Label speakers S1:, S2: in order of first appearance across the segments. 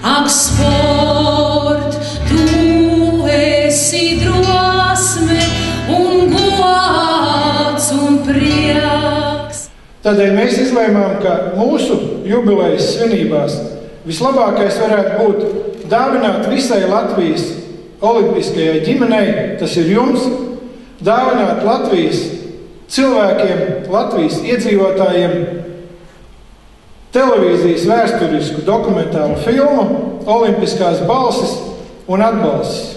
S1: Ak, sport, tu esi drosme un gods un prieks.
S2: Tādēļ mēs izlēmām, ka mūsu jubilejas svinībās vislabākais varētu būt dāvināt visai Latvijas olimpiskajai ģimenei, tas ir jums, dāvināt Latvijas cilvēkiem, Latvijas iedzīvotājiem televīzijas vēsturisku dokumentālu filmu Olimpiskās balsis un atbalsis.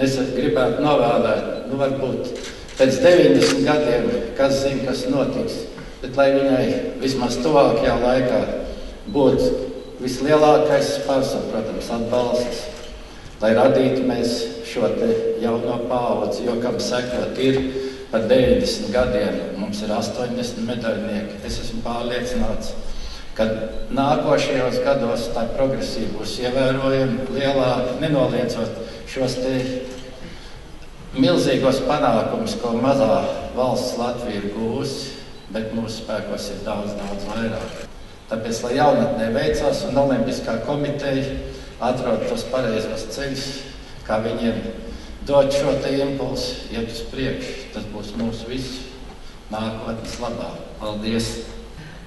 S3: Es gribētu novēlēt, varbūt pēc 90 gadiem, kas zina, kas notiks, bet lai viņai vismaz tuvākajā laikā būtu vislielākais spars un, protams, atbalsts, lai radītu mēs šo te jauno paudzi, jo kam sekot ir par 90 gadiem, mums ir 80 medaļnieki. Es esmu pārliecināts, ka nākošajos gados tā progresija būs ievērojami lielāka, nenoliedzot šos te milzīgos panākumus, ko mazā valsts Latvija ir gūsi, bet mūsu spēkos ir daudz vairāk. Tāpēc, lai jaunatnē veicās un Olimpiskā komiteja atrod tos pareizos ceļus, kā viņiem dot šo te impulsu, iet uz priekšu, tas būs mūsu visu nākotnes labā. Paldies!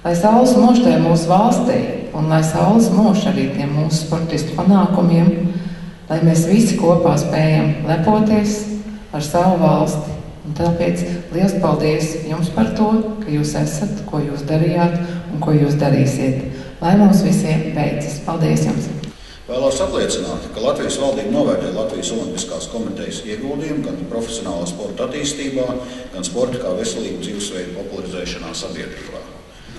S4: Lai saules mūž tajā mūsu valstī, un lai saules mūž arī tiem mūsu sportistu panākumiem, lai mēs visi kopā spējam lepoties ar savu valsti. Un tāpēc liels paldies jums par to, ka jūs esat, ko jūs darījāt un ko jūs darīsiet. Lai mums visiem veicas. Paldies jums!
S5: Vēlos apliecināt, ka Latvijas valdība novērtē Latvijas Olimpiskās komitejas ieguldījumu gan profesionālā sporta attīstībā, gan sporta kā veselīgu dzīvesveidu popularizēšanā sabiedrībā.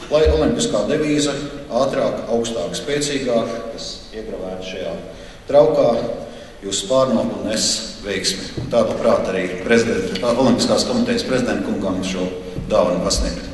S5: Lai olimpiskā devīze ātrāk, augstāk, spēcīgāk, kas iegravēta šajā traukā, jūs spārno un nes veiksmi. Un tādu prāt arī Olimpiskās komitejas prezidenta kungam šo dāvanu pasniegt.